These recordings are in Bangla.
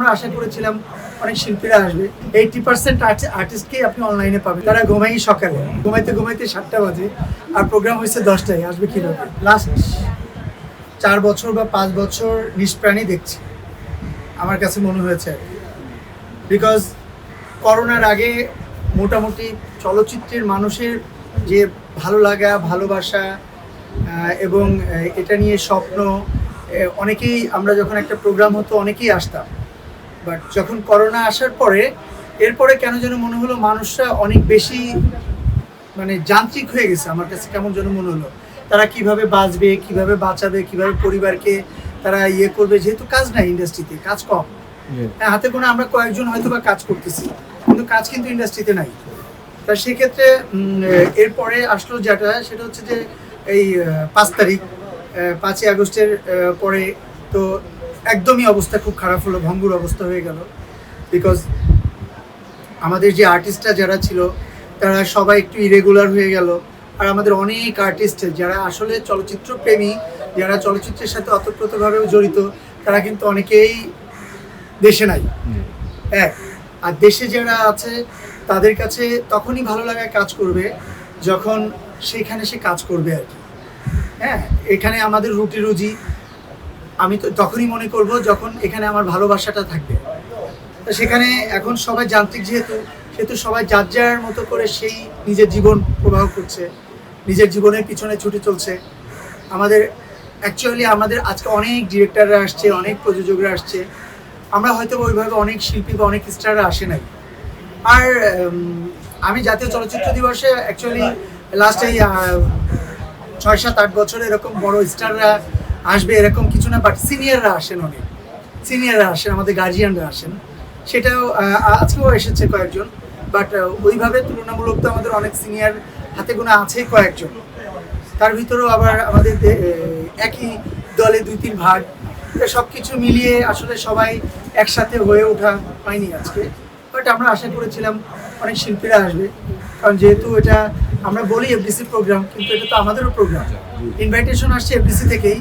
আমরা আশা করেছিলাম অনেক শিল্পীরা আসবে। 80% আর্টিস্টকেই আপনি অনলাইনে পাবেন। তারা ঘুমাই সকালে, ঘুমাইতে 7টা বাজে, আর প্রোগ্রাম হয়েছে 10টায়। আসবে কীভাবে? লাস্ট 4 বছর বা 5 বছর নিষ্প্রাণী দেখছি, আমার কাছে মনে হয়েছে। বিকজ করোনার আগে মোটামুটি চলচ্চিত্রের মানুষের যে ভালো লাগা, ভালোবাসা এবং এটা নিয়ে স্বপ্ন, অনেকেই আমরা যখন একটা প্রোগ্রাম হতো অনেকেই আসতাম। বাট যখন করোনা আসার পরে এরপরে কেন যেন মনে হলো মানুষরা অনেক বেশি যান্ত্রিক হয়ে গেছে। আমার কাছে কেমন যেন মনে হলো তারা কিভাবে বাঁচবে, কিভাবে বাঁচাবে, কিভাবে পরিবারকে তারা করবে, যেহেতু কাজ নাই ইন্ডাস্ট্রিতে, কাজ কম। হাতে গোনা আমরা কয়েকজন হয়তো বা কাজ করতেছি, কিন্তু কাজ কিন্তু ইন্ডাস্ট্রিতে নাই। তা সেক্ষেত্রে এরপরে আসলো যেটা, সেটা হচ্ছে যে এই 5 তারিখ, 5ই আগস্টের পরে তো একদমই অবস্থা খুব খারাপ হলো, ভঙ্গুর অবস্থা হয়ে গেল। বিকজ আমাদের যে আর্টিস্টরা যারা ছিল তারা সবাই একটু ইরেগুলার হয়ে গেল। আর আমাদের অনেক আর্টিস্ট যারা আসলে চলচ্চিত্র প্রেমী, যারা চলচ্চিত্রের সাথে অতপ্রতভাবেও জড়িত, তারা কিন্তু অনেকেই দেশে নাই। আর দেশে যারা আছে তাদের কাছে তখনই ভালো লাগায় কাজ করবে যখন সেখানে সে কাজ করবে আর কি। এখানে আমাদের রুটি রুজি আমি তো তখনই মনে করব যখন এখানে আমার ভালোবাসাটা থাকবে। তো সেখানে এখন সবাই যান্ত্রিক, সেহেতু সবাই যার যার মতো করে সেই নিজের জীবন প্রবাহ করছে, নিজের জীবনের পিছনে ছুটে চলছে। আমাদের আজকে অনেক ডিরেক্টররা আসছে, অনেক প্রযোজকরা আসছে। আমরা হয়তো ওইভাবে অনেক শিল্পী বা অনেক স্টাররা আসে নাই। আর আমি জাতীয় চলচ্চিত্র দিবসে অ্যাকচুয়ালি লাস্ট এই 6-7-8 বছর এরকম বড় স্টাররা আসবে এরকম কিছু না, বাট সিনিয়ররা আসেন, অনেক সিনিয়ররা আসেন, আমাদের গার্জিয়ানরা আসেন। সেটাও আজকেও এসেছে কয়েকজন, বাট ওইভাবে তুলনামূলক তো আমাদের অনেক সিনিয়র হাতে গোনা আছে কয়েকজন। তার ভিতরেও আবার আমাদের একই দলে 2-3 ভাগ, সব কিছু মিলিয়ে আসলে সবাই একসাথে হয়ে ওঠা হয়নি আজকে। বাট আমরা আশা করেছিলাম অনেক শিল্পীরা আসবে, কারণ যেহেতু এটা আমরা বলি এফডিসি প্রোগ্রাম, কিন্তু এটা তো আমাদেরও প্রোগ্রাম। ইনভাইটেশন আসছে এফডিসি থেকেই,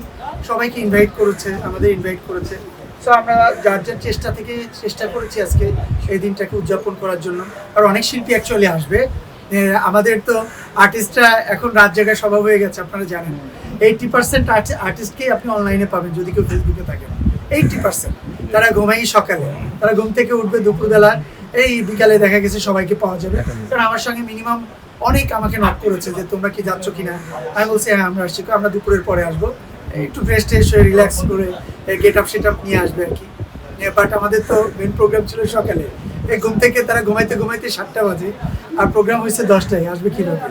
সবাইকে ইনভাইট করেছে, আমাদের ইনভাইট করেছে। সো আমরা যার যার চেষ্টা করেছি আজকে এই দিনটাকে উদযাপন করার জন্য। আর অনেক শিল্পী অ্যাকচুয়ালি আসবে। আমাদের তো আর্টিস্টরা এখন রাত জায়গায় স্বভাব হয়ে গেছে, আপনারা জানেন। 80% আর্টিস্টকেই আপনি অনলাইনে পাবেন যদি কেউ ফেসবুকে থাকেন। 80% তারা ঘুমাই সকালে, তারা ঘুম থেকে উঠবে দুপুরবেলা, এই বিকালে দেখা গেছে সবাইকে পাওয়া যাবে। কারণ আমার সঙ্গে মিনিমাম অনেক আমাকে নক করেছে যে তোমরা কি যাচ্ছ কিনা। আমি বলছি হ্যাঁ আমরা আসছি, আমরা দুপুরের পরে আসবো, একটু ফ্রেশ ট্রেশ হয়ে রিল্যাক্স করে গেট আপ সেট আপ নিয়ে আসবে আর কি। বাট আমাদের তো মেন প্রোগ্রাম ছিল সকালে, ঘুম থেকে তারা ঘুমাইতে 7টা বাজে, আর প্রোগ্রাম হয়েছে 10টায়। আসবে কীভাবে?